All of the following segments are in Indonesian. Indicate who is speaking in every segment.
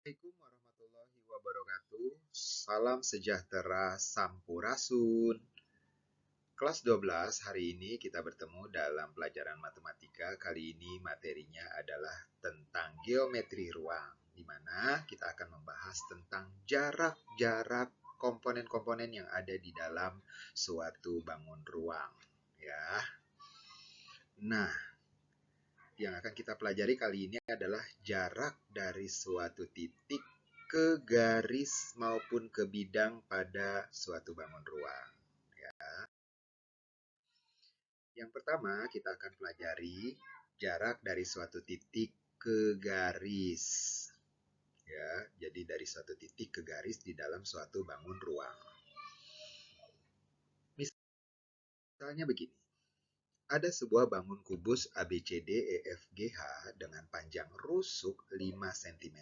Speaker 1: Assalamualaikum warahmatullahi wabarakatuh. Salam sejahtera Sampurasun. Kelas 12 hari ini kita bertemu dalam pelajaran matematika. Kali ini materinya adalah tentang geometri ruang, di mana kita akan membahas tentang jarak-jarak komponen-komponen yang ada di dalam suatu bangun ruang. Ya. Nah, yang akan kita pelajari kali ini adalah jarak dari suatu titik ke garis maupun ke bidang pada suatu bangun ruang. Ya. Yang pertama, kita akan pelajari jarak dari suatu titik ke garis. Ya, jadi dari suatu titik ke garis di dalam suatu bangun ruang. Misalnya begini. Ada sebuah bangun kubus ABCD EFGH dengan panjang rusuk 5 cm.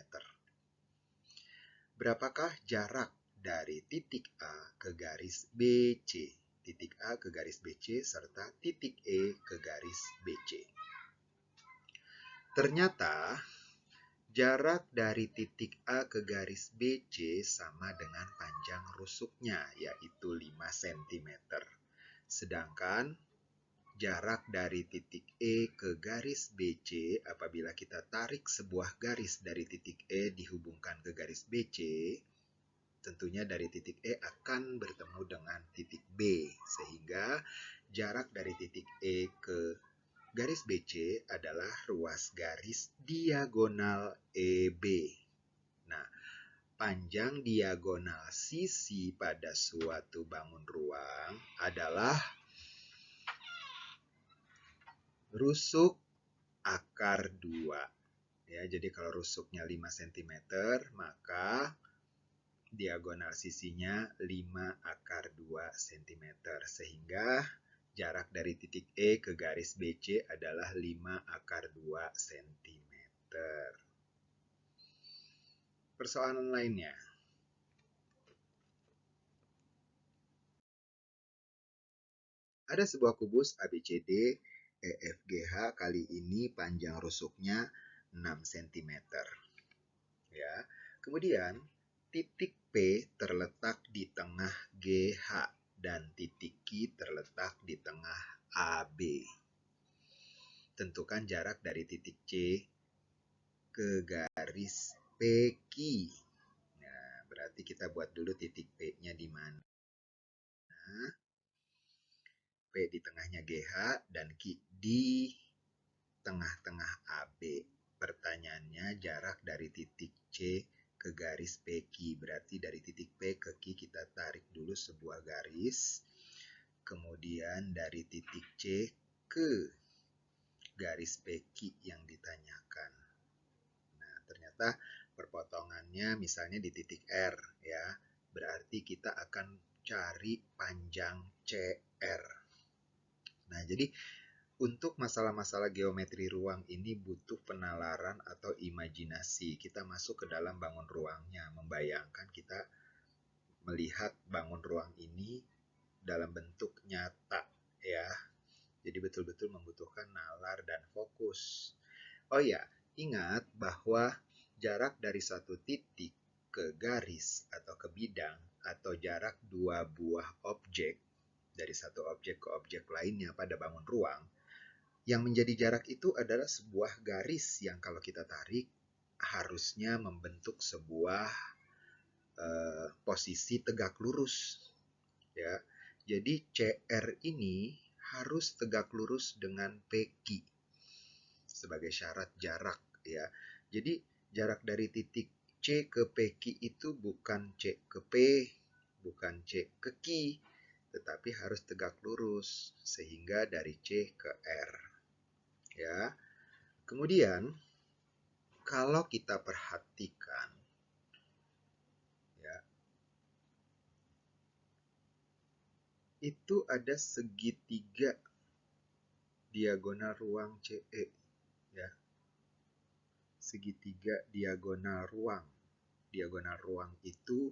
Speaker 1: Berapakah jarak dari titik A ke garis BC, titik A ke garis BC, serta titik E ke garis BC? Ternyata, jarak dari titik A ke garis BC sama dengan panjang rusuknya, yaitu 5 cm. Sedangkan jarak dari titik E ke garis BC, apabila kita tarik sebuah garis dari titik E dihubungkan ke garis BC, tentunya dari titik E akan bertemu dengan titik B, sehingga jarak dari titik E ke garis BC adalah ruas garis diagonal EB. Nah, panjang diagonal sisi pada suatu bangun ruang adalah rusuk akar 2. Ya, jadi kalau rusuknya 5 cm, maka diagonal sisinya 5 akar 2 cm. Sehingga jarak dari titik E ke garis BC adalah 5 akar 2 cm. Persoalan lainnya. Ada sebuah kubus ABCD EFGH, kali ini panjang rusuknya 6 cm. Ya. Kemudian titik P terletak di tengah GH dan titik Q terletak di tengah AB. Tentukan jarak dari titik C ke garis PQ. Nah, berarti kita buat dulu titik P-nya di mana. P di tengahnya GH dan Q di tengah-tengah AB. Pertanyaannya, jarak dari titik C ke garis PQ. Berarti dari titik P ke Q kita tarik dulu sebuah garis. Kemudian dari titik C ke garis PQ yang ditanyakan. Nah, ternyata perpotongannya misalnya di titik R, ya. Berarti kita akan cari panjang CR. Nah, jadi untuk masalah-masalah geometri ruang ini butuh penalaran atau imajinasi. Kita masuk ke dalam bangun ruangnya, membayangkan kita melihat bangun ruang ini dalam bentuk nyata, ya. Jadi betul-betul membutuhkan nalar dan fokus. Oh ya, ingat bahwa jarak dari satu titik ke garis atau ke bidang atau jarak dua buah objek dari satu objek ke objek lainnya pada bangun ruang, yang menjadi jarak itu adalah sebuah garis yang kalau kita tarik harusnya membentuk sebuah posisi tegak lurus. Ya, jadi CR ini harus tegak lurus dengan PQ sebagai syarat jarak. Ya, jadi jarak dari titik C ke PQ itu bukan C ke P, bukan C ke Q, tetapi harus tegak lurus sehingga dari C ke R. Ya. Kemudian kalau kita perhatikan, ya, itu ada segitiga diagonal ruang CE, ya. Segitiga diagonal ruang. Diagonal ruang itu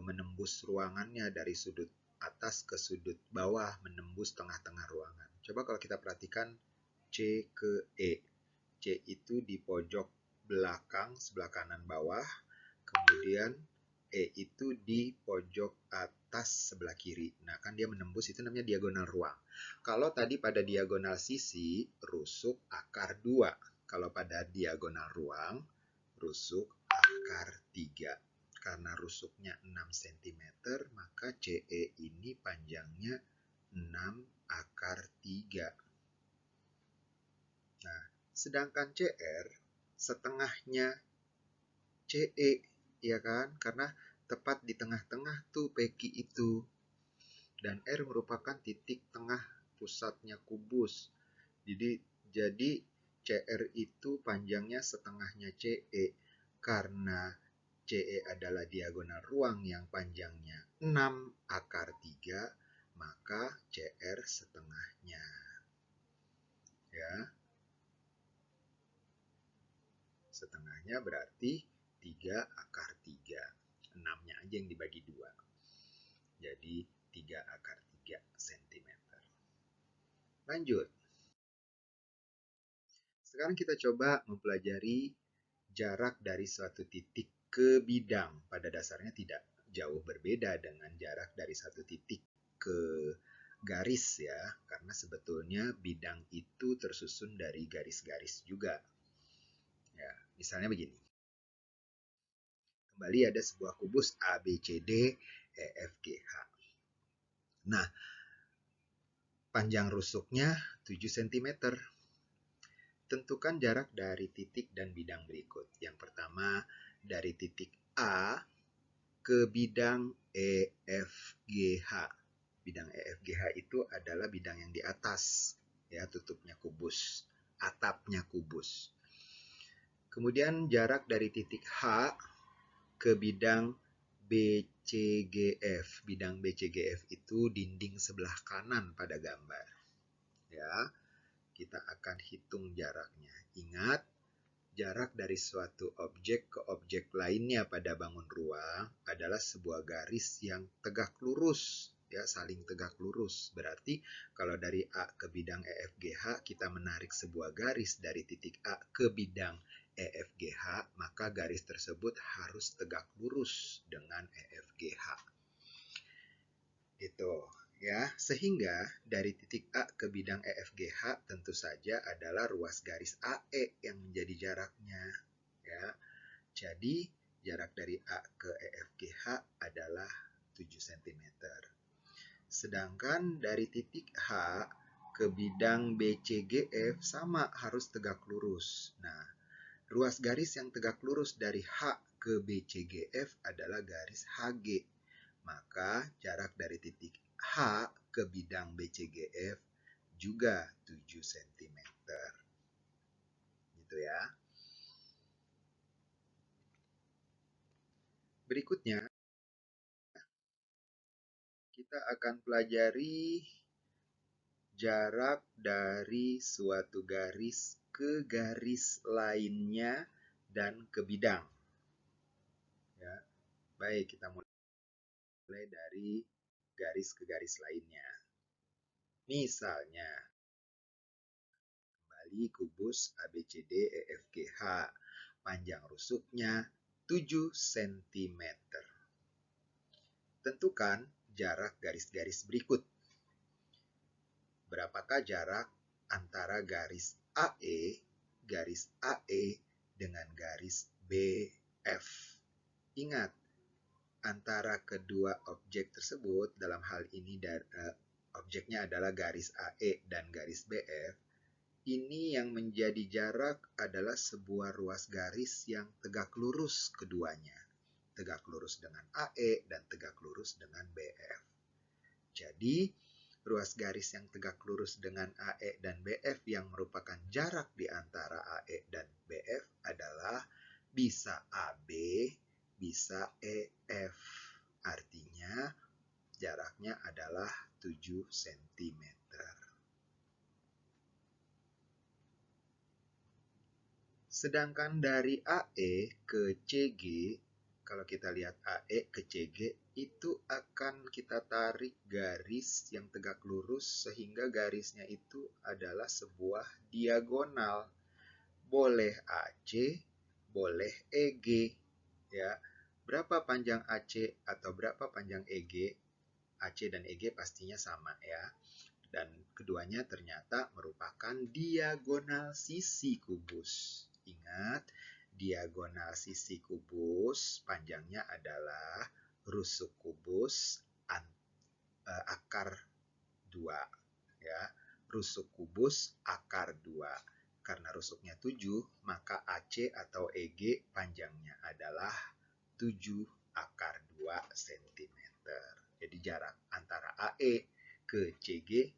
Speaker 1: menembus ruangannya dari sudut atas ke sudut bawah, menembus tengah-tengah ruangan. Coba kalau kita perhatikan C ke E. C itu di pojok belakang, sebelah kanan bawah, kemudian E itu di pojok atas sebelah kiri. Nah, kan dia menembus, itu namanya diagonal ruang. Kalau tadi pada diagonal sisi, rusuk akar 2. Kalau pada diagonal ruang, rusuk akar 3. Karena rusuknya 6 cm, maka CE ini panjangnya 6 akar 3. Nah, sedangkan CR setengahnya CE, ya kan? Karena tepat di tengah-tengah tuh peki itu. Dan R merupakan titik tengah pusatnya kubus. Jadi CR itu panjangnya setengahnya CE. Karena CE adalah diagonal ruang yang panjangnya 6 akar 3, maka CR setengahnya. Ya. Setengahnya berarti 3 akar 3. 6-nya aja yang dibagi 2. Jadi 3 akar 3 cm. Lanjut. Sekarang kita coba mempelajari jarak dari suatu titik ke bidang. Pada dasarnya tidak jauh berbeda dengan jarak dari satu titik ke garis ya. Karena sebetulnya bidang itu tersusun dari garis-garis juga. Ya, misalnya begini. Kembali ada sebuah kubus ABCD EFGH. Nah, panjang rusuknya 7 cm. Tentukan jarak dari titik dan bidang berikut. Yang pertama, dari titik A ke bidang EFGH. Bidang EFGH itu adalah bidang yang di atas, ya, tutupnya kubus, atapnya kubus. Kemudian jarak dari titik H ke bidang BCGF. Bidang BCGF itu dinding sebelah kanan pada gambar. Ya, kita akan hitung jaraknya. Ingat, jarak dari suatu objek ke objek lainnya pada bangun ruang adalah sebuah garis yang tegak lurus, ya, saling tegak lurus. Berarti kalau dari A ke bidang EFGH kita menarik sebuah garis dari titik A ke bidang EFGH, maka garis tersebut harus tegak lurus dengan EFGH. Itu, ya. Sehingga dari titik A ke bidang EFGH tentu saja adalah ruas garis AE yang menjadi jaraknya, ya. Jadi jarak dari A ke EFGH adalah 7 cm. Sedangkan dari titik H ke bidang BCGF sama, harus tegak lurus. Nah, ruas garis yang tegak lurus dari H ke BCGF adalah garis HG. Maka jarak dari titik H ke bidang BCGF juga 7 cm. Gitu ya. Berikutnya, kita akan pelajari jarak dari suatu garis ke garis lainnya dan ke bidang. Ya. Baik, kita mulai dari garis ke garis lainnya. Misalnya, kembali kubus ABCD EFGH. Panjang rusuknya 7 cm. Tentukan jarak garis-garis berikut. Berapakah jarak antara garis AE dengan garis BF? Ingat, antara kedua objek tersebut, dalam hal ini objeknya adalah garis AE dan garis BF, ini yang menjadi jarak adalah sebuah ruas garis yang tegak lurus keduanya. Tegak lurus dengan AE dan tegak lurus dengan BF. Jadi, ruas garis yang tegak lurus dengan AE dan BF yang merupakan jarak di antara AE dan BF adalah bisa AB, bisa EF. Artinya, jaraknya adalah 7 cm. Sedangkan dari AE ke CG, kalau kita lihat AE ke CG, itu akan kita tarik garis yang tegak lurus sehingga garisnya itu adalah sebuah diagonal. Boleh AC, boleh EG. Ya, berapa panjang AC atau berapa panjang EG? AC dan EG pastinya sama ya. Dan keduanya ternyata merupakan diagonal sisi kubus. Ingat, diagonal sisi kubus panjangnya adalah rusuk kubus akar 2. Ya, rusuk kubus akar 2. Karena rusuknya 7, maka AC atau EG panjangnya adalah 7 akar 2 cm. Jadi jarak antara AE ke CG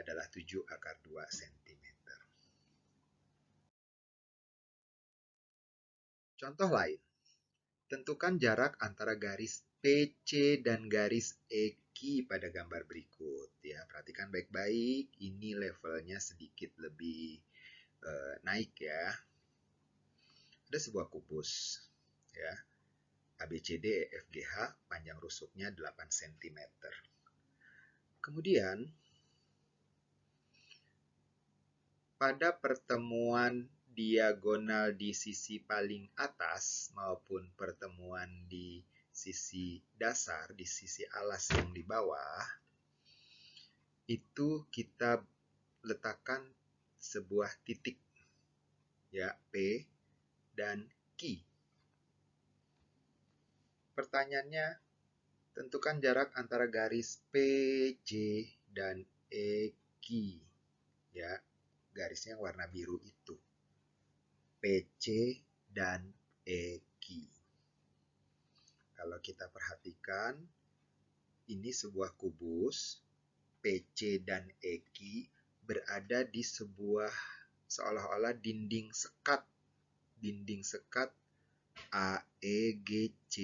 Speaker 1: adalah 7 akar 2 cm. Contoh lain, tentukan jarak antara garis PC dan garis EQ pada gambar berikut. Ya, perhatikan baik-baik, ini levelnya sedikit lebih naik ya. Ada sebuah kubus, ya, ABCD EFGH, panjang rusuknya 8 cm. Kemudian, pada pertemuan diagonal di sisi paling atas maupun pertemuan di sisi dasar, di sisi alas yang di bawah, itu kita letakkan sebuah titik, ya, P dan Q. Pertanyaannya, tentukan jarak antara garis PC dan EQ. Ya, garisnya warna biru itu. PC dan EQ. Kalau kita perhatikan, ini sebuah kubus, PC dan EQ berada di sebuah seolah-olah dinding sekat AEGC.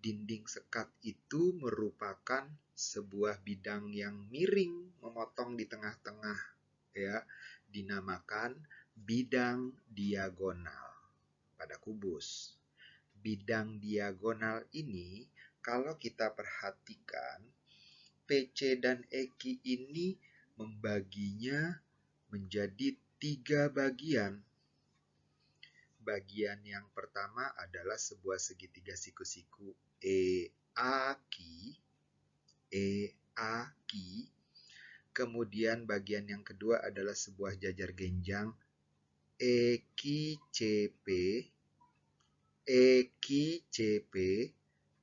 Speaker 1: Dinding sekat itu merupakan sebuah bidang yang miring memotong di tengah-tengah, ya, dinamakan bidang diagonal pada kubus. Bidang diagonal ini kalau kita perhatikan, PC dan EQ ini membaginya menjadi 3 bagian. Bagian yang pertama adalah sebuah segitiga siku-siku EAQ. Kemudian bagian yang kedua adalah sebuah jajar genjang EQCP.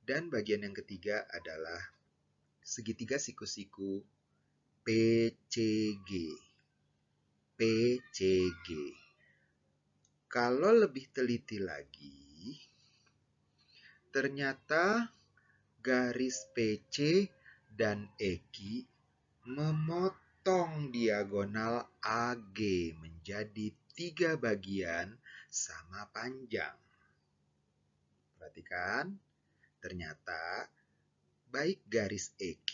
Speaker 1: Dan bagian yang ketiga adalah segitiga siku-siku PCG. Kalau lebih teliti lagi, ternyata garis PC dan EQ memotong diagonal AG menjadi 3 bagian sama panjang. Perhatikan, ternyata baik garis EQ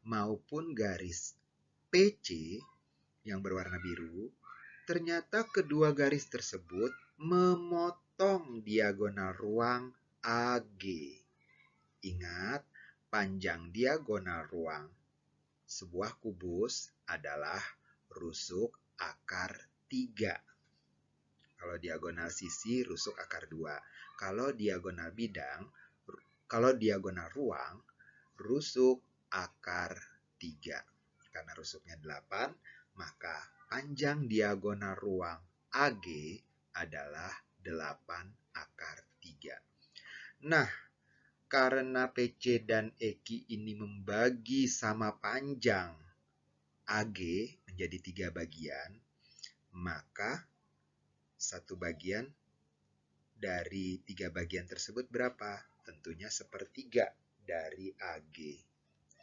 Speaker 1: maupun garis PC yang berwarna biru, ternyata kedua garis tersebut memotong diagonal ruang AG. Ingat, panjang diagonal ruang sebuah kubus adalah rusuk akar 3. Kalau diagonal sisi, rusuk akar 2. Kalau diagonal ruang, rusuk akar 3. Karena rusuknya 8, maka panjang diagonal ruang AG adalah 8 akar 3. Nah, karena PC dan EQ ini membagi sama panjang AG menjadi 3 bagian, maka satu bagian dari 3 bagian tersebut berapa? Tentunya sepertiga dari AG.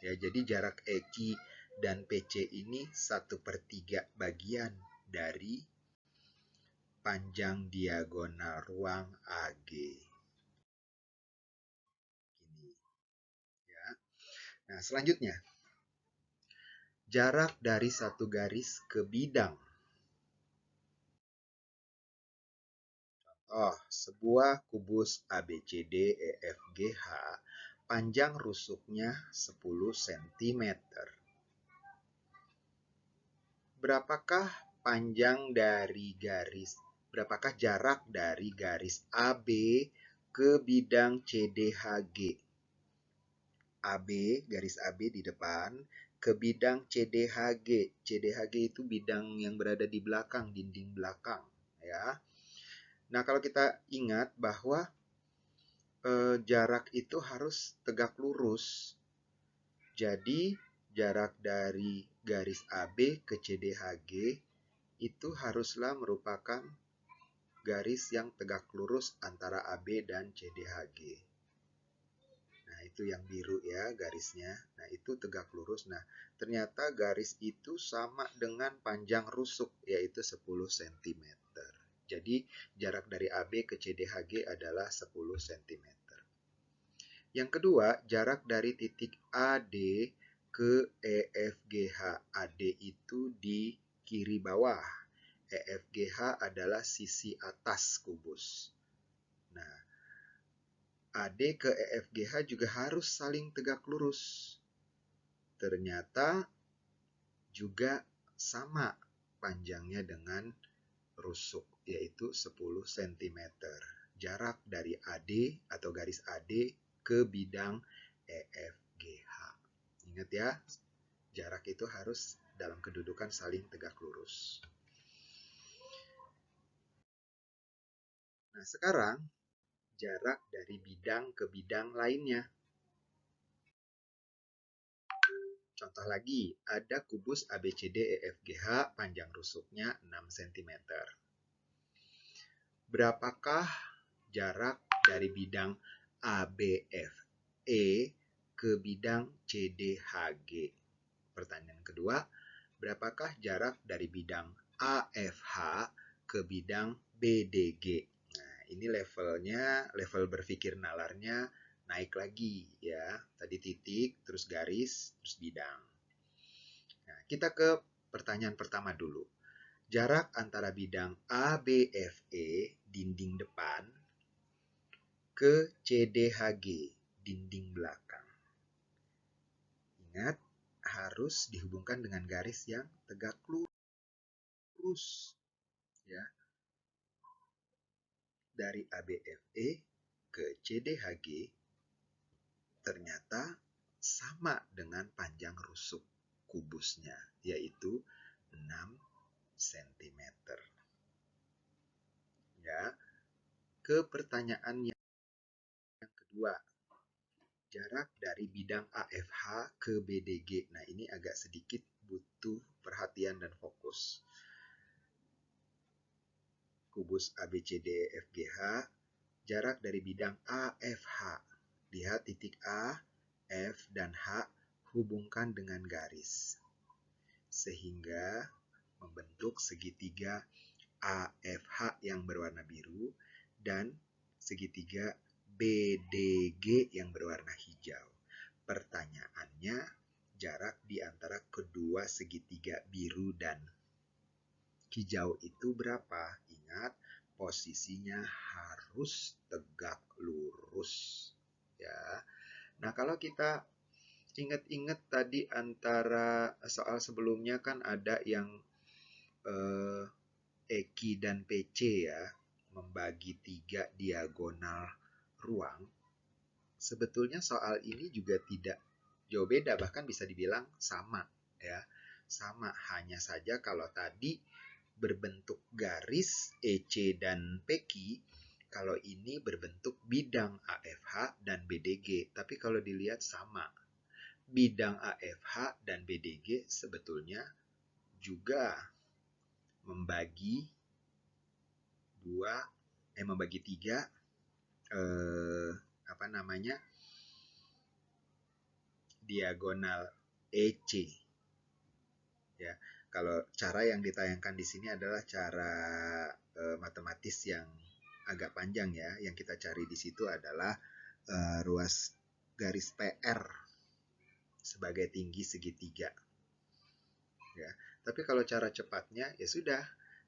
Speaker 1: Ya, jadi jarak EQ dan PC ini 1/3 bagian dari panjang diagonal ruang AG. Ini, ya. Nah, selanjutnya, jarak dari satu garis ke bidang. Sebuah kubus ABCD EFGH, panjang rusuknya 10 cm. Berapakah panjang dari garis? berapakah jarak dari garis AB ke bidang CDHG? AB, garis AB di depan, ke bidang CDHG. CDHG itu bidang yang berada di belakang, dinding belakang. Ya. Nah, kalau kita ingat bahwa jarak itu harus tegak lurus. Jadi, jarak dari garis AB ke CDHG itu haruslah merupakan garis yang tegak lurus antara AB dan CDHG. Nah, itu yang biru ya garisnya. Nah, itu tegak lurus. Nah, ternyata garis itu sama dengan panjang rusuk, yaitu 10 cm. Jadi, jarak dari AB ke CDHG adalah 10 cm. Yang kedua, jarak dari titik AD ke EFGH. AD itu di kiri bawah. EFGH adalah sisi atas kubus. Nah, AD ke EFGH juga harus saling tegak lurus. Ternyata juga sama panjangnya dengan rusuk, yaitu 10 cm. Jarak dari AD atau garis AD ke bidang EFGH. Ingat ya, jarak itu harus dalam kedudukan saling tegak lurus. Nah, sekarang jarak dari bidang ke bidang lainnya. Contoh lagi, ada kubus ABCDEFGH panjang rusuknya 6 cm. Berapakah jarak dari bidang ABFE ke bidang CDHG? Pertanyaan kedua, berapakah jarak dari bidang AFH ke bidang BDG? Nah, ini level berpikir nalarnya naik lagi ya. Tadi titik, terus garis, terus bidang. Nah, kita ke pertanyaan pertama dulu. Jarak antara bidang ABFE, dinding depan, ke CDHG, dinding belakang. Ingat, harus dihubungkan dengan garis yang tegak lurus. Ya. Dari ABFE ke CDHG ternyata sama dengan panjang rusuk kubusnya, yaitu 6 cm. Ya. Ke pertanyaan yang kedua, jarak dari bidang AFH ke BDG. Nah, ini agak sedikit butuh perhatian dan fokus. Kubus ABCDEFGH, jarak dari bidang AFH. Lihat titik A, F, dan H hubungkan dengan garis. Sehingga membentuk segitiga AFH yang berwarna biru dan segitiga BDG yang berwarna hijau. Pertanyaannya, jarak di antara kedua segitiga biru dan hijau itu berapa? Ingat, posisinya harus tegak lurus. Ya. Nah, kalau kita ingat-ingat tadi antara soal sebelumnya kan ada yang EQ dan PC ya, membagi 3 diagonal ruang. Sebetulnya soal ini juga tidak jauh beda, bahkan bisa dibilang sama ya. Sama, hanya saja kalau tadi berbentuk garis EC dan PQ, kalau ini berbentuk bidang AFH dan BDG. Tapi kalau dilihat sama. Bidang AFH dan BDG sebetulnya juga membagi tiga diagonal EC. Ya, kalau cara yang ditayangkan di sini adalah cara matematis yang agak panjang ya. Yang kita cari di situ adalah ruas garis PR sebagai tinggi segitiga. Ya, tapi kalau cara cepatnya ya sudah,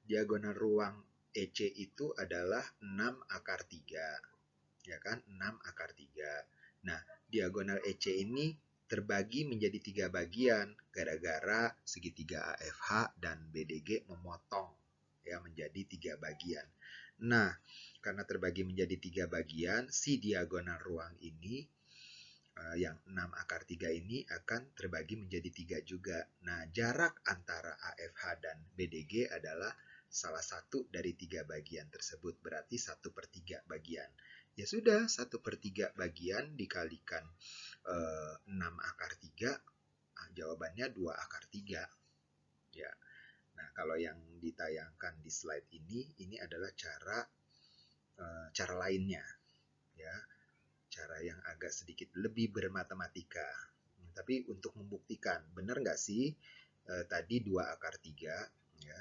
Speaker 1: diagonal ruang EC itu adalah 6 akar 3. Ya kan? 6 akar 3. Nah, diagonal EC ini terbagi menjadi 3 bagian gara-gara segitiga AFH dan BDG memotong. ya, menjadi 3 bagian. Nah, karena terbagi menjadi 3 bagian, si diagonal ruang ini yang 6 akar 3 ini akan terbagi menjadi 3 juga. Nah, jarak antara AFH dan BDG adalah salah satu dari 3 bagian tersebut, berarti 1/3 bagian. Ya sudah, 1/3 bagian dikalikan 6 akar 3, jawabannya 2 akar 3. Ya. Nah, kalau yang ditayangkan di slide ini adalah cara lainnya, ya, cara yang agak sedikit lebih bermatematika. Tapi untuk membuktikan, benar nggak sih tadi 2 akar 3, ya.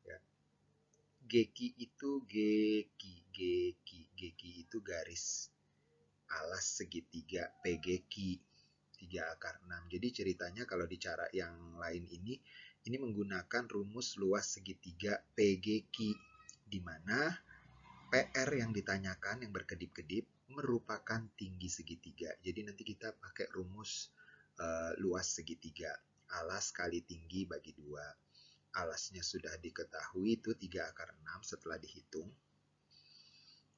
Speaker 1: Ya. Geki itu garis alas segitiga PGQ 3 akar 6. Jadi ceritanya kalau di cara yang lain ini menggunakan rumus luas segitiga PGQ, di mana PR yang ditanyakan yang berkedip-kedip merupakan tinggi segitiga. Jadi nanti kita pakai rumus luas segitiga. Alas kali tinggi bagi 2. Alasnya sudah diketahui itu 3 akar 6 setelah dihitung.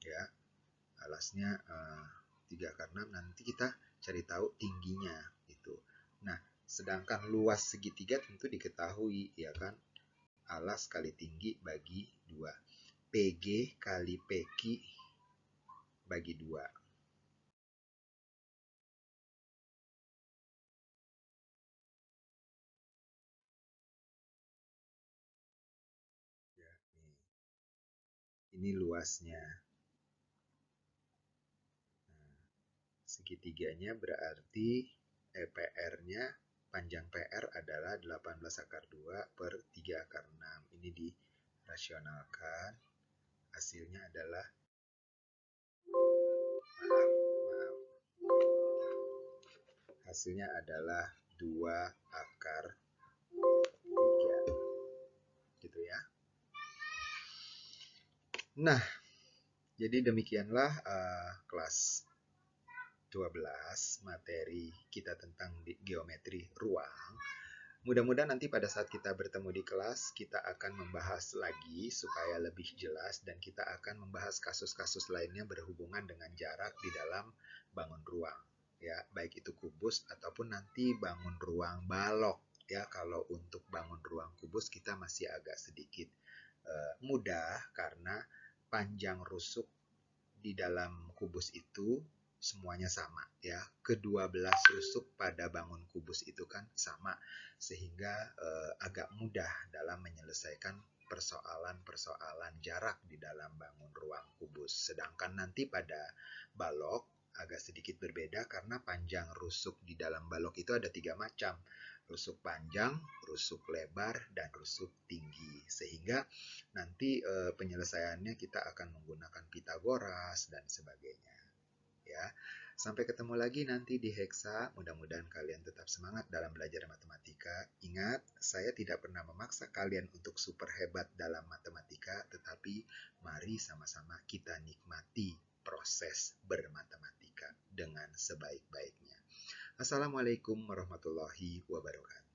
Speaker 1: Ya, alasnya 3 akar 6, nanti kita cari tahu tingginya itu. Nah, sedangkan luas segitiga tentu diketahui, ya kan? Alas kali tinggi bagi 2. PG kali PQ bagi 2. Ya, ini luasnya. Nah, segitiganya berarti PR-nya, panjang PR adalah 18 akar 2 per 3 akar 6. Ini dirasionalkan. Hasilnya adalah, maaf, hasilnya adalah 2 akar 3. Gitu ya. Nah, jadi demikianlah kelas 12 materi kita tentang geometri ruang. Mudah-mudahan nanti pada saat kita bertemu di kelas, kita akan membahas lagi supaya lebih jelas, dan kita akan membahas kasus-kasus lainnya berhubungan dengan jarak di dalam bangun ruang. Ya, baik itu kubus ataupun nanti bangun ruang balok. Ya, kalau untuk bangun ruang kubus kita masih agak sedikit mudah karena panjang rusuk di dalam kubus itu semuanya sama, ya. Kedua belas rusuk pada bangun kubus itu kan sama, sehingga agak mudah dalam menyelesaikan persoalan-persoalan jarak di dalam bangun ruang kubus. Sedangkan nanti pada balok agak sedikit berbeda karena panjang rusuk di dalam balok itu ada 3 macam. Rusuk panjang, rusuk lebar, dan rusuk tinggi. Sehingga nanti penyelesaiannya kita akan menggunakan Pitagoras dan sebagainya. Ya, sampai ketemu lagi nanti di Heksa. Mudah-mudahan kalian tetap semangat dalam belajar matematika. Ingat, saya tidak pernah memaksa kalian untuk super hebat dalam matematika, tetapi mari sama-sama kita nikmati proses bermatematika dengan sebaik-baiknya. Assalamualaikum warahmatullahi wabarakatuh.